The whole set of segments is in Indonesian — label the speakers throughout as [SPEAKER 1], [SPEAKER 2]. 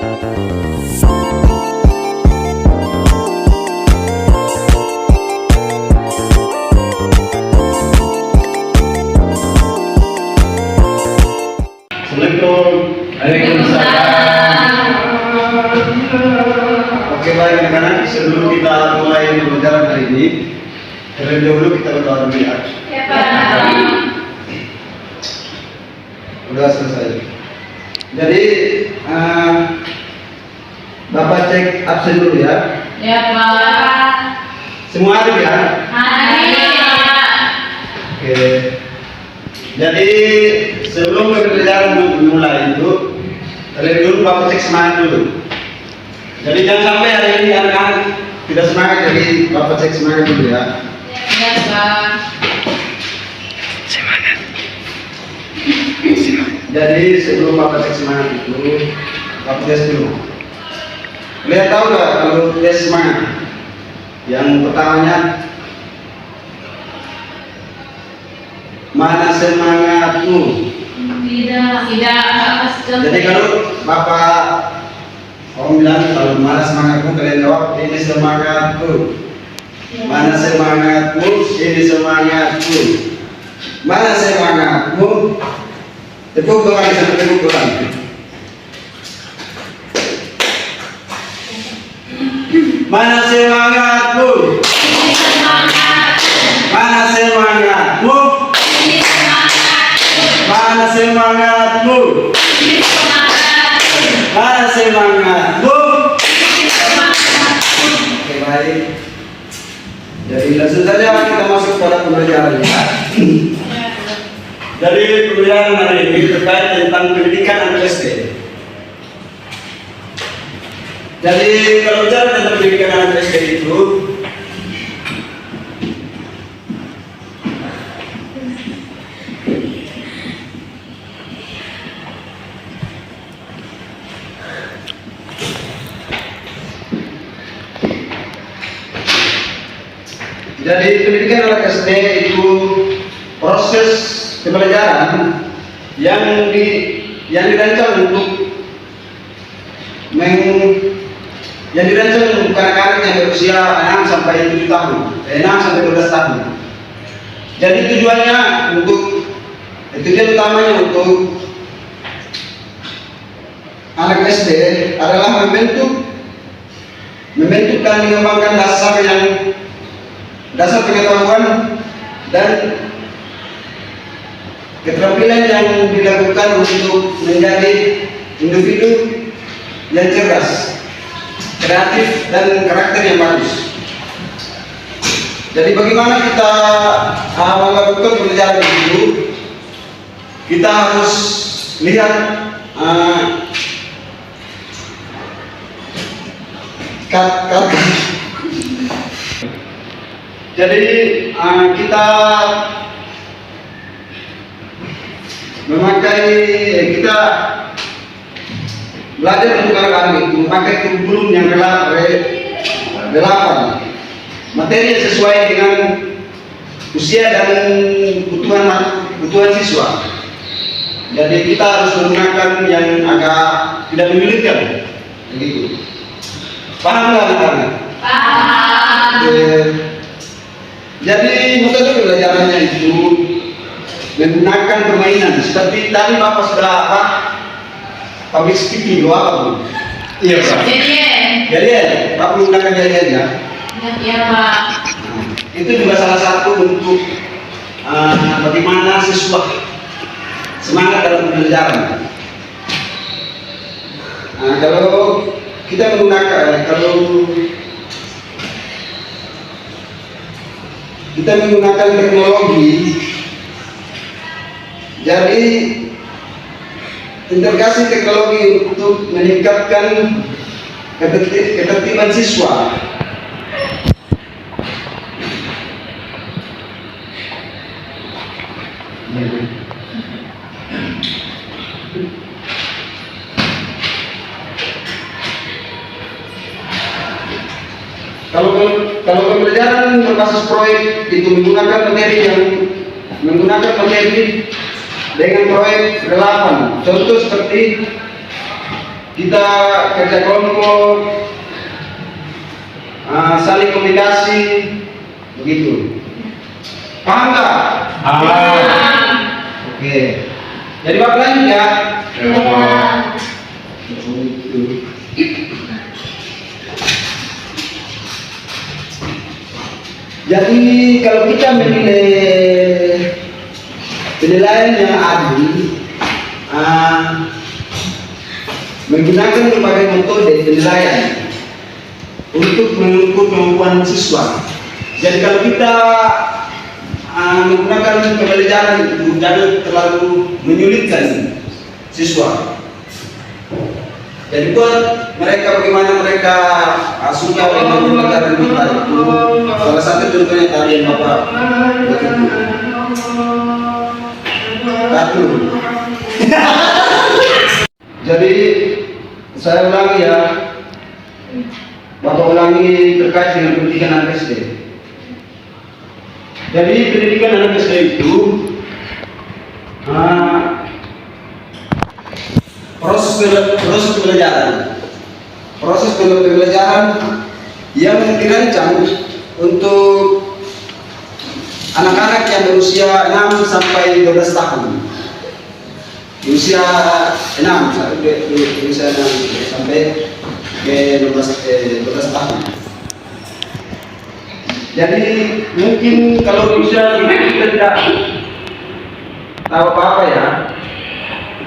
[SPEAKER 1] Oke, baik anak-anak, sebelum kita mulai pembelajaran hari ini, terlebih dahulu kita berdoa dulu ya.
[SPEAKER 2] Ya, Pak.
[SPEAKER 1] Udah selesai. Jadi Bapak cek absen dulu ya.
[SPEAKER 2] Ya, Pak.
[SPEAKER 1] Semua ada ya?
[SPEAKER 2] Hari.
[SPEAKER 1] Oke. Jadi sebelum pembelajaran dimulai itu, terlebih dulu Bapak cek semangat dulu. Jadi jangan sampai hari ini anak-anak tidak semangat, jadi Bapak cek semangat dulu ya.
[SPEAKER 2] Ya, Pak.
[SPEAKER 1] Jadi sebelum Bapak cek semangat itu, Bapak tes dulu. Kalian tahu nggak kalau tes semangat? Yang pertamanya, mana semangatmu?
[SPEAKER 2] Tidak.
[SPEAKER 1] Jadi kalau Bapak orang bilang kalau mana semangatmu, kalian jawab ini semangatku. Mana semangatmu? Ini semangatku. Mana semangatmu? Tepuk tangan sampai tepuk tangan. Mana semangatmu? Mana semangatmu? Mana semangatmu? Mana semangatmu? Oke, baik. Jadi langsung saja kita masuk pada pembelajaran ya. Jadi pembelajaran hari ini terkait tentang pendidikan anak SD. Jadi kalau bicara tentang pendidikan anak SD itu, jadi pendidikan anak SD itu proses pembelajaran yang dirancang untuk yang dirancang untuk anak-anak yang berusia 6 sampai 7 tahun, 6 sampai 12 tahun. Jadi tujuannya tujuan utamanya untuk anak SD adalah membentuk dan mengembangkan dasar pengetahuan dan keterampilan yang dilakukan untuk menjadi individu yang cerdas, kreatif, dan karakter yang bagus. Jadi bagaimana kita melakukan pembelajaran itu? Kita harus lihat jadi kita belajar untuk anak-anak itu memakai kurikulum yang relevan, materi yang sesuai dengan usia dan kebutuhan siswa. Jadi kita harus menggunakan yang agak tidak menyulitkan, begitu. Paham nggak anak-anak?
[SPEAKER 2] Paham.
[SPEAKER 1] Jadi metode pembelajarannya itu menggunakan permainan seperti tadi Bapak sudah public speaking doa apa bu? Iya Pak. Jadi Bapak menggunakan jadian ya?
[SPEAKER 2] Iya Pak.
[SPEAKER 1] Itu juga salah satu bentuk bagaimana siswa semangat dalam pembelajaran. Kalau kita menggunakan teknologi, jadi integrasi teknologi untuk meningkatkan ketertiban siswa. Kalau pembelajaran berbasis proyek itu menggunakan materi dengan proyek relevan. Contoh seperti kita kerja kelompok, saling komunikasi, begitu. Paham nggak? Oke. Jadi bab lanjut ya. Jadi kalau kita menilai penilaian yang adil, menggunakan berbagai metode penilaian untuk mengukur kemampuan siswa. Jadi kalau kita menggunakan pembelajaran itu jangan terlalu menyulitkan siswa. Jadi buat mereka bagaimana mereka suka dengan pembelajaran kita itu. Salah satu contohnya tadi yang Bapak buat itu. Kartun. Jadi saya ulangi ya. Bapak ulangi terkait dengan pendidikan anak SD. Jadi pendidikan anak SD itu proses pembelajaran yang dirancang untuk anak-anak yang berusia 6 sampai 12 tahun. Usia 6 sampai ke 12 tahun. Jadi mungkin kalau usia kita tidak tahu apa-apa ya,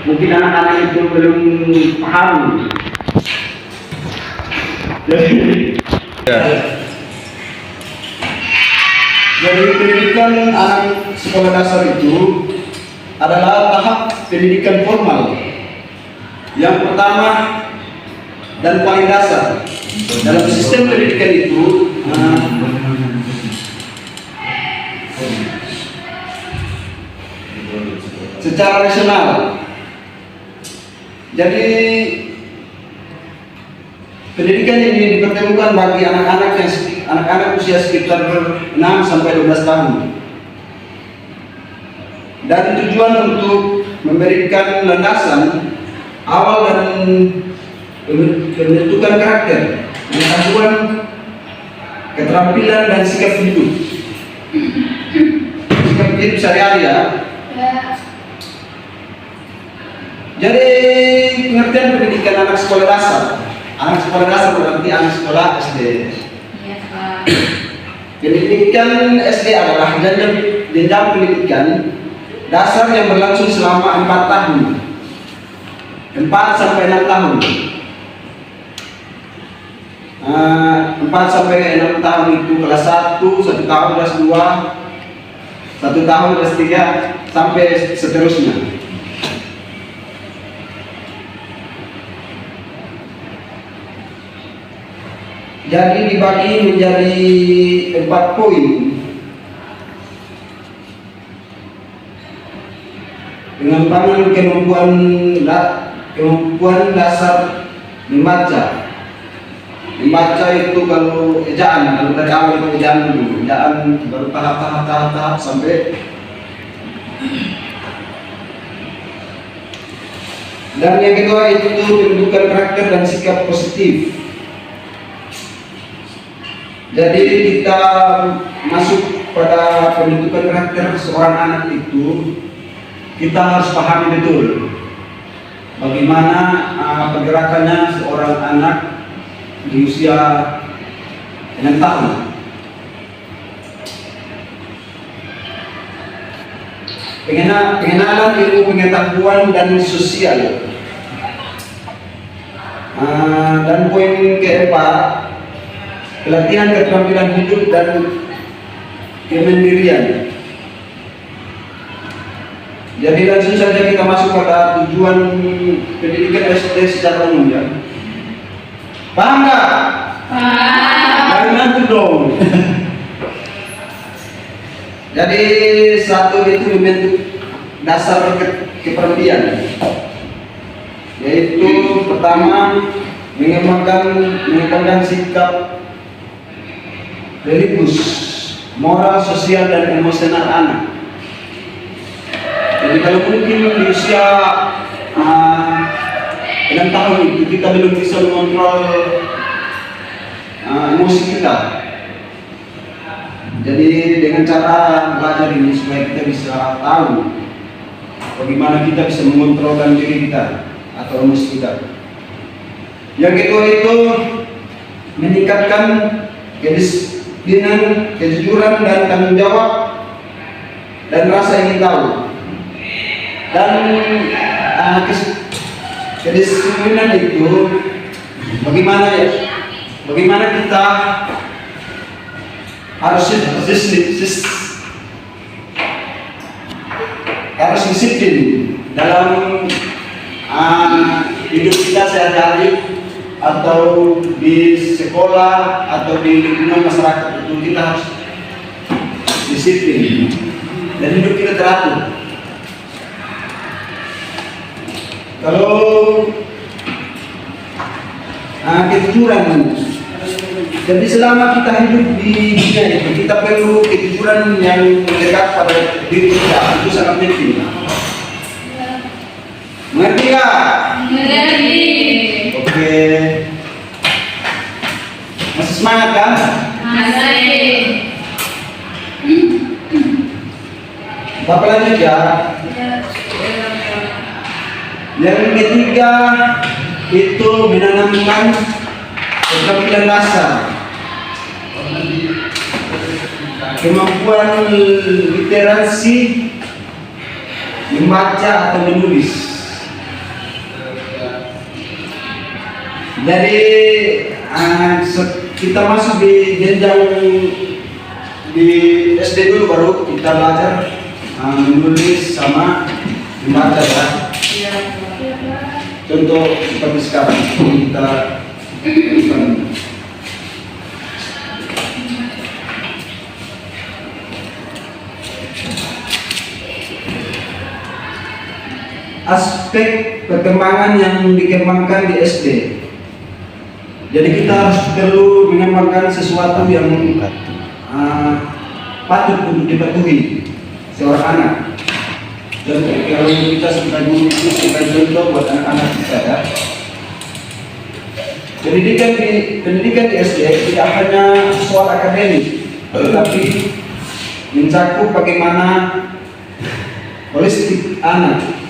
[SPEAKER 1] mungkin anak-anak itu belum paham. Jadi pendidikan anak sekolah dasar itu adalah tahap pendidikan formal. Yang pertama dan paling dasar dalam sistem pendidikan itu secara nasional. Jadi pendidikan ini dipertemukan bagi anak-anak usia sekitar 6 sampai 12 tahun. Dan tujuan untuk memberikan landasan awal dan pembentukan karakter, pengetahuan, keterampilan dan sikap hidup. Sikap hidup sehari-hari ya. Jadi pengertian pendidikan anak sekolah dasar. Anak sekolah dasar berarti anak sekolah SD. Pendidikan SD adalah jenjang pendidikan dasar yang berlangsung selama 4 tahun. 4 sampai 6 tahun. 4 sampai 6 tahun itu kelas 1, 1 tahun kelas 2, 1 tahun kelas 3 sampai seterusnya. Jadi dibagi menjadi 4 poin. Pengembangan kemampuan dasar membaca. Membaca itu kalau ejaan, kalau dari awal itu ejaan dulu, ejaan baru tahap sampai. Dan yang kedua itu pembentukan karakter dan sikap positif. Jadi kita masuk pada pembentukan karakter seorang anak itu, kita harus pahami betul bagaimana pergerakannya seorang anak di usia 6 tahun. Pengenalan ilmu pengetahuan dan sosial. Dan poin keempat, pelatihan keterampilan hidup dan kemandirian. Jadi langsung saja kita masuk pada tujuan pendidikan SD secara umum ya. Paham nggak?
[SPEAKER 2] Paham.
[SPEAKER 1] Jangan nanti dong. Jadi satu itu membentuk dasar kepribadian, yaitu pertama mengembangkan sikap religius, moral, sosial dan emosional anak. Jadi kalau mungkin di usia 6 tahun itu kita belum bisa mengontrol emosi kita. Jadi dengan cara belajar ini supaya kita bisa tahu bagaimana kita bisa mengontrolkan diri kita atau emosi kita. Yang kedua itu meningkatkan kedisiplinan, kejujuran dan tanggung jawab dan rasa ingin tahu. Dan kedisiplinan itu bagaimana kita harus disiplin dalam hidup kita sehari-hari, atau di sekolah atau di lingkungan masyarakat. Itu kita harus disiplin dan hidup kita teratur. Kalau kejujuran, jadi selama kita hidup di dunia ini, kita perlu kejujuran yang mendekat pada diri kita. Itu sangat penting. Mengerti nggak?
[SPEAKER 2] Mengerti.
[SPEAKER 1] Oke. Masih semangat kan?
[SPEAKER 2] Masih.
[SPEAKER 1] Bapak lanjut ya. Yang ketiga itu menanamkan keterampilan dasar, kemampuan literasi, membaca atau menulis. Jadi kita masuk di jenjang di SD dulu, baru kita belajar menulis sama membaca ya. Contoh seperti sekarang kita aspek perkembangan yang dikembangkan di SD. Jadi kita harus perlu mengembangkan sesuatu yang patut untuk dipatuhi seorang anak. Dan kalau kita sebagai guru itu sebagai contoh buat anak-anak kita ya. Pendidikan di SD tidak hanya soal akademik, tetapi mencakup bagaimana holistik anak.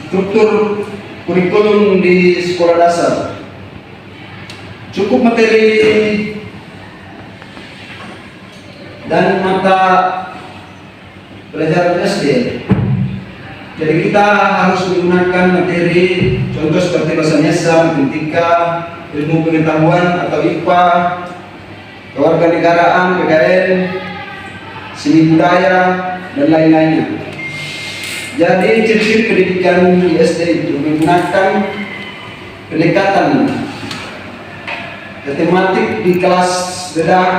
[SPEAKER 1] Struktur kurikulum di sekolah dasar, cukup materi dan mata pelajaran SD. Jadi kita harus menggunakan materi contoh seperti bahasa Indonesia, matematika, ilmu pengetahuan atau IPA, kewarganegaraan, PKN, seni budaya dan lain-lainnya. Jadi ciri-ciri pendidikan di SD itu menggunakan pendekatan matematik di kelas beda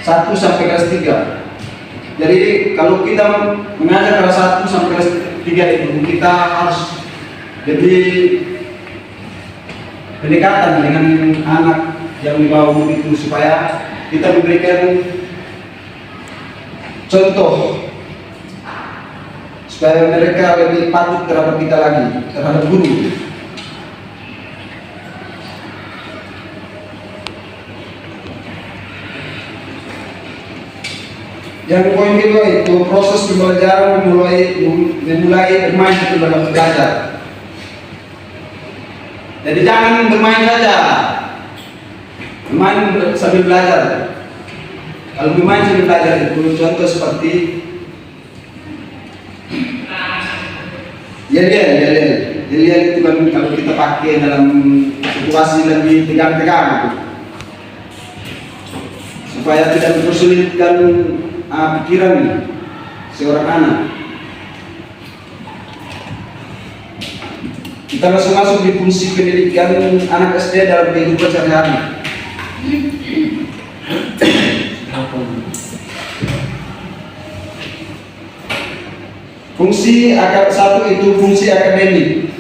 [SPEAKER 1] 1 sampai kelas 3. Jadi kalau kita mengajar kelas 1 sampai kelas 3 itu kita harus lebih pendekatan dengan anak yang di bawah itu supaya kita memberikan contoh supaya mereka lebih patuh terhadap kita lagi, terhadap guru. Yang poin kedua itu proses pembelajaran memulai bermain sebelum belajar. Jadi jangan bermain saja, bermain sambil belajar. Kalau bermain sambil belajar itu contoh seperti yel-yel itu kan kalau kita pakai dalam situasi lebih tegang-tegang gitu. Supaya tidak mempersulitkan pikiran seorang anak. Kita langsung masuk di fungsi pendidikan anak SD dalam kehidupan sehari-hari. Fungsi satu itu fungsi akademik,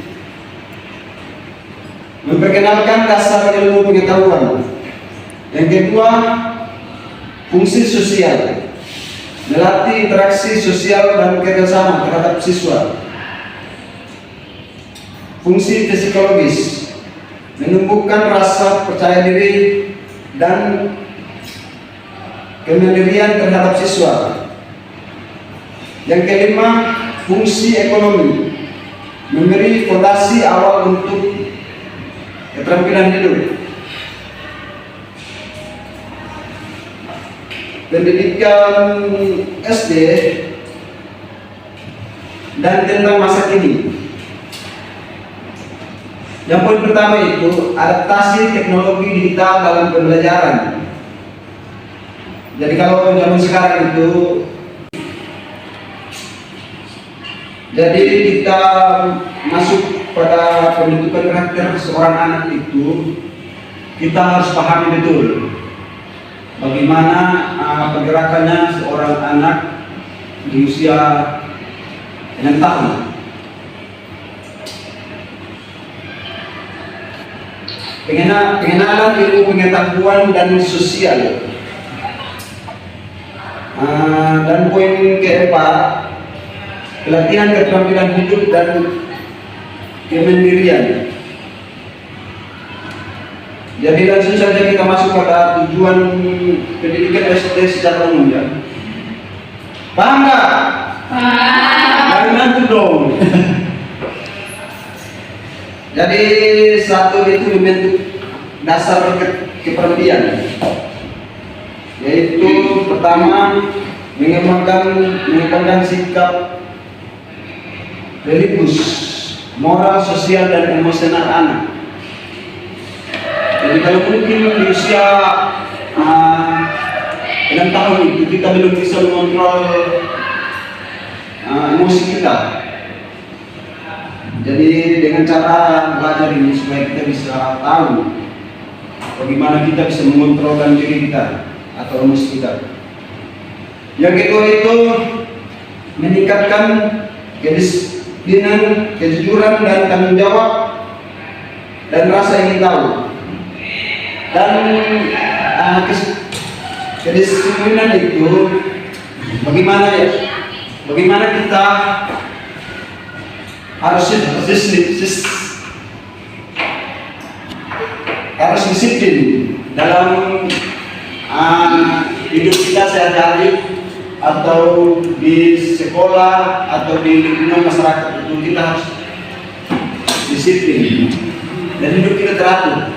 [SPEAKER 1] memperkenalkan dasar ilmu pengetahuan. Yang kedua, Fungsi sosial, melatih interaksi sosial dan kerjasama terhadap siswa. Fungsi psikologis, menumbuhkan rasa percaya diri dan kemandirian terhadap siswa. Yang kelima, fungsi ekonomi, memberi fondasi awal untuk keterampilan hidup. Pendidikan SD dan tentang masa kini. Yang poin pertama itu adaptasi teknologi digital dalam pembelajaran. Jadi kalau zaman sekarang itu, jadi kita masuk pada pembentukan karakter seorang anak itu, kita harus pahami betul bagaimana pergerakannya seorang anak di usia 6 tahun. Pengenalan ilmu pengetahuan dan sosial. Dan poin keempat, pelatihan keterampilan hidup dan kemandirian. Jadi langsung saja kita masuk pada tujuan pendidikan SD secara umum ya. Paham nggak?
[SPEAKER 2] Paham.
[SPEAKER 1] Jangan ngantuk dong. Jadi satu itu membentuk dasar kepribadian, yaitu pertama mengembangkan sikap religius, moral, sosial dan emosional anak. Jadi kalau mungkin di usia 6 tahun itu kita belum bisa mengontrol emosi kita. Jadi dengan cara belajar ini supaya kita bisa tahu bagaimana kita bisa mengontrolkan diri kita atau emosi kita. Yang kedua itu meningkatkan kedisiplinan, kejujuran dan tanggung jawab dan rasa ingin tahu. Dan kedisiplinan itu bagaimana kita harus disiplin dalam hidup kita sehari-hari atau di sekolah atau di lingkungan masyarakat itu kita harus disiplin dan hidup kita teratur.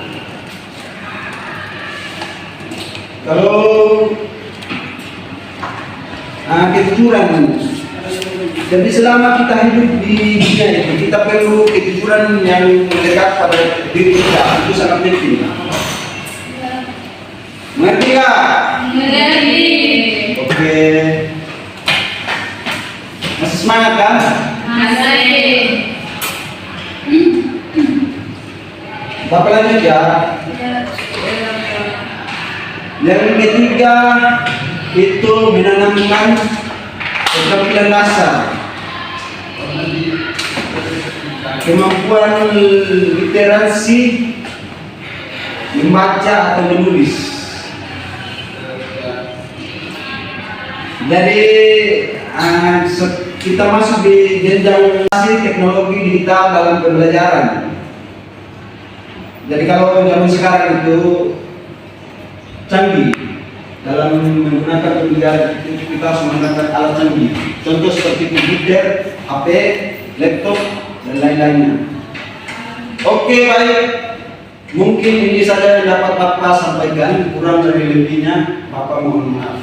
[SPEAKER 1] Kalau kejujuran, jadi selama kita hidup di dunia ini kita perlu kejujuran yang mendekat pada diri kita, itu sangat penting. Mengerti nggak?
[SPEAKER 2] Mengerti.
[SPEAKER 1] Oke. Masih semangat kan?
[SPEAKER 2] Masih.
[SPEAKER 1] Bapak lanjut ya. Yang ketiga itu menanamkan keterampilan dasar, kemampuan literasi, membaca atau menulis. Jadi kita masuk di jenjang teknologi digital dalam pembelajaran. Jadi kalau zaman sekarang itu canggih dalam menggunakan pembelajaran itu, kita harus menggunakan alat canggih. Contoh seperti komputer, HP, laptop dan lain-lainnya. Oke, baik. Mungkin ini saja yang dapat Bapak sampaikan, kurang dari lebihnya Bapak mohon maaf.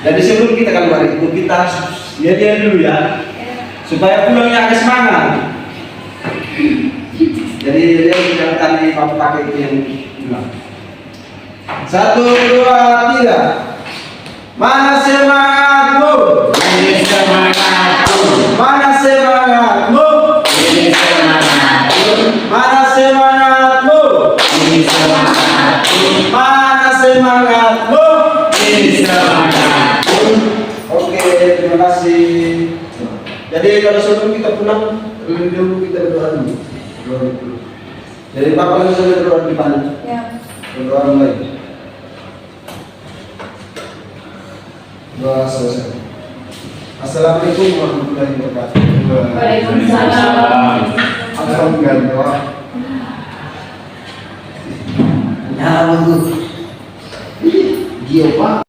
[SPEAKER 1] Jadi sebelum kita keluar itu kita harus lihat dulu ya, supaya pulangnya agak semangat. Jadi lihat tadi Bapak pakai itu yang bilang. 1, 2, 3. Mana semangatmu?
[SPEAKER 3] Ini semangatku.
[SPEAKER 1] Mana semangatmu?
[SPEAKER 3] Ini semangatku.
[SPEAKER 1] Mana semangatmu?
[SPEAKER 3] Ini semangatku.
[SPEAKER 1] Mana semangatmu?
[SPEAKER 3] Ini semangatku.
[SPEAKER 1] Oke, terima kasih. Jadi kalau sebelum kita pulang, lebih dulu kita berdoa dulu. Jadi Bapak langsung berdoa di depan.
[SPEAKER 2] Ya.
[SPEAKER 1] Berdoa mulai. Doa selesai. Assalamualaikum warahmatullahi wabarakatuh.
[SPEAKER 2] Waalaikumsalam.
[SPEAKER 1] Alhamdulillah doa. Ya, bagus. Dia Pak.